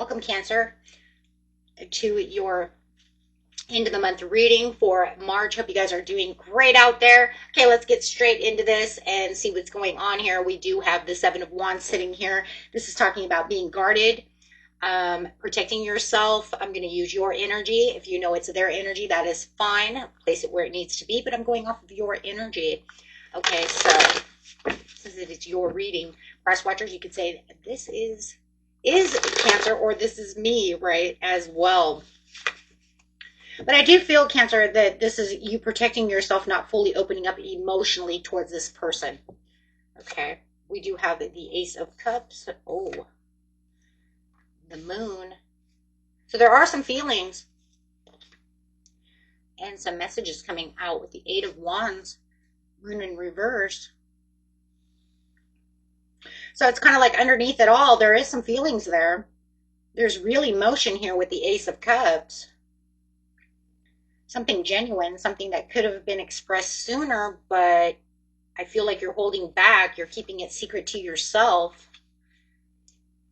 welcome, Cancer, to your end of the month reading for March. Hope you guys are doing great out there. Okay, let's get straight into this and see what's going on here. We do have the Seven of Wands sitting here. This is talking about being guarded, protecting yourself. I'm going to use your energy. If you know it's their energy, that is fine. Place it where it needs to be, but I'm going off of your energy. Okay, so since it is your reading, Cross watchers, you could say this is Cancer, or this is me, right, as well. But I do feel, Cancer, that this is you protecting yourself, not fully opening up emotionally towards this person. Okay, we do have the Ace of Cups. Oh, the Moon. So there are some feelings and some messages coming out with the Eight of Wands, Moon in reverse. So it's kind of like underneath it all, there is some feelings there. There's real emotion here with the Ace of Cups. Something genuine, something that could have been expressed sooner, but I feel like you're holding back. You're keeping it secret to yourself.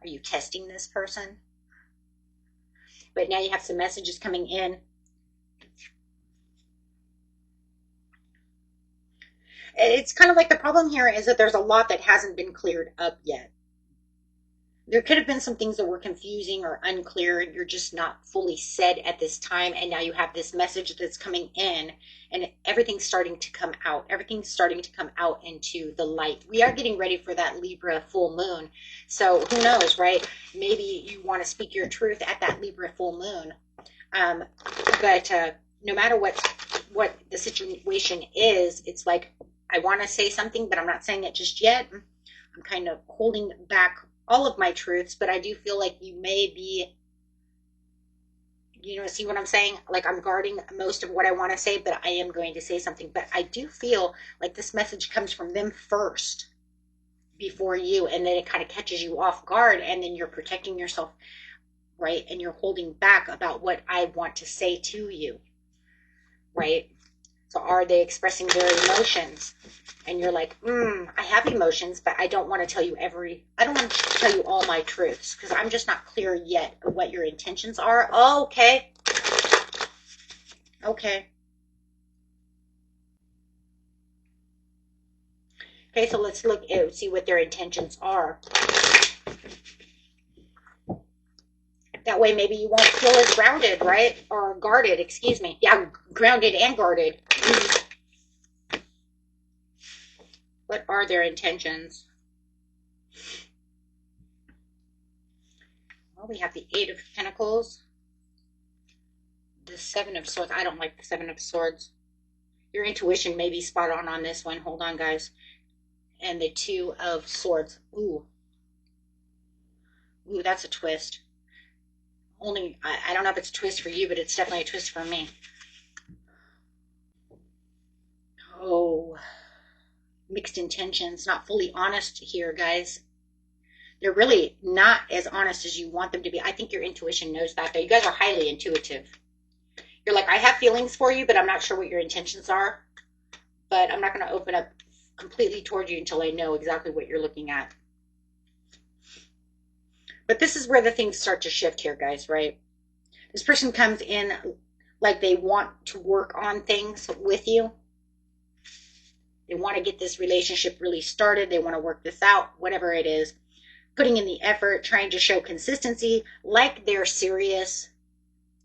Are you testing this person? But now you have some messages coming in. It's kind of like the problem here is that there's a lot that hasn't been cleared up yet. There could have been some things that were confusing or unclear, and you're just not fully said at this time, and now you have this message that's coming in, and everything's starting to come out. Everything's starting to come out into the light. We are getting ready for that Libra full moon, so who knows, right? Maybe you want to speak your truth at that Libra full moon, but no matter what the situation is, it's like, I want to say something, but I'm not saying it just yet. I'm kind of holding back all of my truths, but I do feel like you may be, see what I'm saying? Like I'm guarding most of what I want to say, but I am going to say something. But I do feel like this message comes from them first before you, and then it kind of catches you off guard, and then you're protecting yourself, right? And you're holding back about what I want to say to you, right? So are they expressing their emotions? And you're like, I have emotions, but I don't want to tell you I don't want to tell you all my truths because I'm just not clear yet of what your intentions are. Oh, okay. Okay. Okay, so let's look at see what their intentions are. That way maybe you won't feel as grounded, right? Or guarded, excuse me. Yeah, grounded and guarded. What are their intentions? Well, we have the Eight of Pentacles. The Seven of Swords. I don't like the Seven of Swords. Your intuition may be spot on this one. Hold on, guys. And the Two of Swords. Ooh. Ooh, that's a twist. I don't know if it's a twist for you, but it's definitely a twist for me. Oh, mixed intentions, not fully honest here, guys. They're really not as honest as you want them to be. I think your intuition knows that, though. You guys are highly intuitive. You're like, I have feelings for you, but I'm not sure what your intentions are. But I'm not going to open up completely toward you until I know exactly what you're looking at. But this is where the things start to shift here, guys, right? This person comes in like they want to work on things with you. They want to get this relationship really started. They want to work this out, whatever it is. Putting in the effort, trying to show consistency, like they're serious.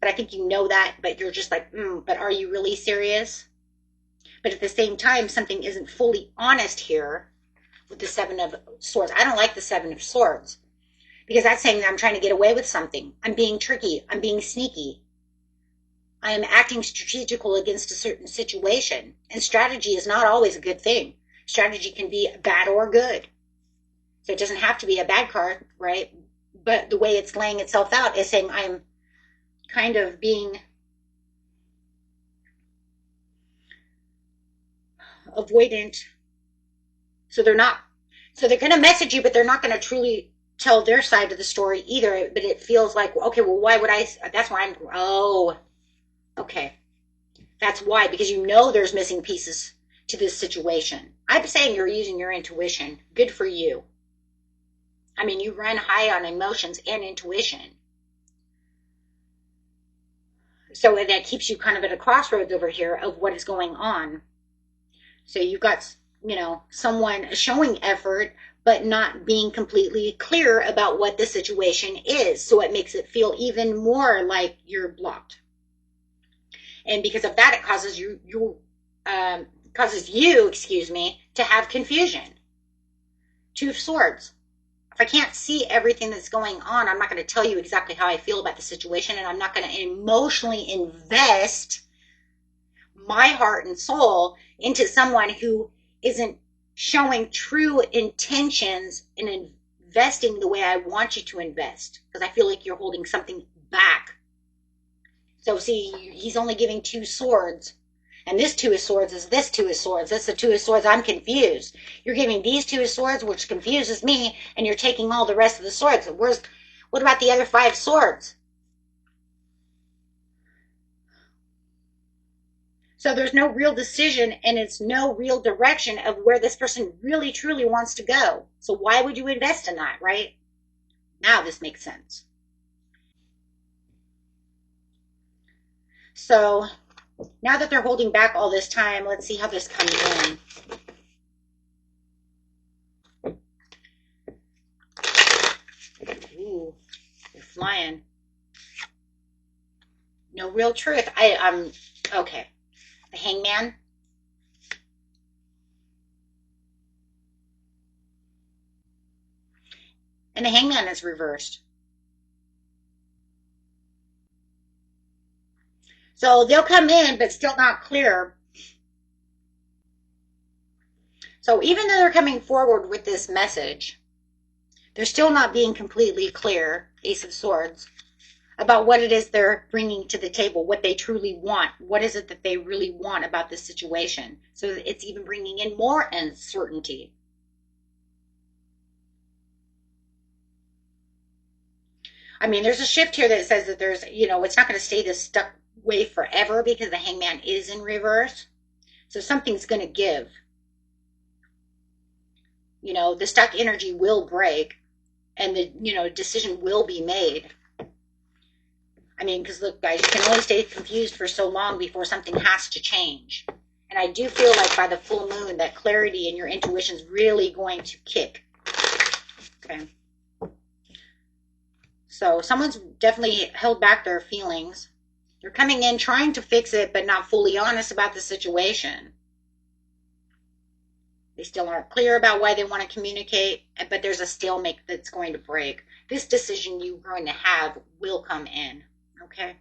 But I think you know that, but you're just like, but are you really serious? But at the same time, something isn't fully honest here with the Seven of Swords. I don't like the Seven of Swords. Because that's saying that I'm trying to get away with something. I'm being tricky. I'm being sneaky. I am acting strategical against a certain situation. And strategy is not always a good thing. Strategy can be bad or good. So it doesn't have to be a bad card, right? But the way it's laying itself out is saying I'm kind of being avoidant. So they're going to message you, but they're not going to truly tell their side of the story either, but it feels like, okay, well, why would that's why okay. That's why, because you know there's missing pieces to this situation. I'm saying you're using your intuition. Good for you. I mean, you run high on emotions and intuition. So that keeps you kind of at a crossroads over here of what is going on. So you've got, someone showing effort, but not being completely clear about what the situation is. So it makes it feel even more like you're blocked. And because of that, it causes you, to have confusion. Two of Swords. If I can't see everything that's going on, I'm not going to tell you exactly how I feel about the situation, and I'm not going to emotionally invest my heart and soul into someone who isn't showing true intentions in investing the way I want you to invest, because I feel like you're holding something back. So see, he's only giving 2 swords. And this 2 of Swords is this 2 of Swords. That's the 2 of Swords. I'm confused. You're giving these 2 of Swords, which confuses me, and you're taking all the rest of the swords. What about the other 5 swords? So there's no real decision, and it's no real direction of where this person really truly wants to go. So why would you invest in that, right? Now this makes sense. So now that they're holding back all this time, let's see how this comes in. Ooh, you're flying. No real truth. I'm okay. The Hangman. And the Hangman is reversed. So they'll come in, but still not clear. So even though they're coming forward with this message, they're still not being completely clear, Ace of Swords, about what it is they're bringing to the table, what they truly want. What is it that they really want about this situation? So it's even bringing in more uncertainty. I mean, there's a shift here that says that there's, it's not going to stay this stuck way forever because the Hangman is in reverse. So something's going to give. The stuck energy will break, and the, decision will be made. I mean, because look, guys, you can only stay confused for so long before something has to change. And I do feel like by the full moon, that clarity in your intuition is really going to kick. Okay. So someone's definitely held back their feelings. They're coming in trying to fix it, but not fully honest about the situation. They still aren't clear about why they want to communicate, but there's a stalemate that's going to break. This decision you're going to have will come in. Okay,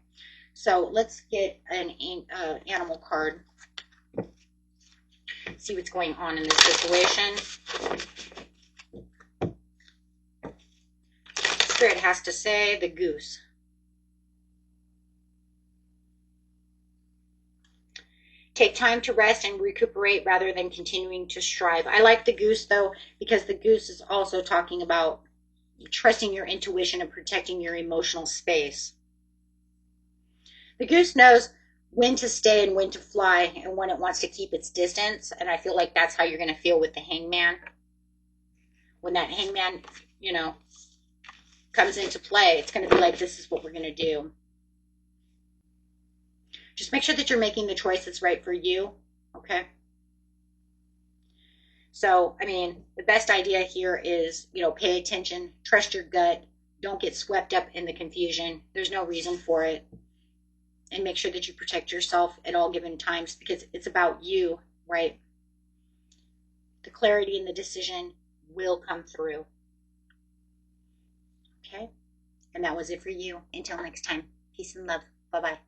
so let's get an animal card. See what's going on in this situation. Spirit has to say the goose. Take time to rest and recuperate rather than continuing to strive. I like the goose, though, because the goose is also talking about trusting your intuition and protecting your emotional space. The goose knows when to stay and when to fly and when it wants to keep its distance. And I feel like that's how you're going to feel with the Hangman. When that Hangman, comes into play, it's going to be like, this is what we're going to do. Just make sure that you're making the choice that's right for you, okay? So, I mean, the best idea here is, pay attention, trust your gut, don't get swept up in the confusion. There's no reason for it. And make sure that you protect yourself at all given times because it's about you, right? The clarity and the decision will come through. Okay? And that was it for you. Until next time, peace and love. Bye-bye.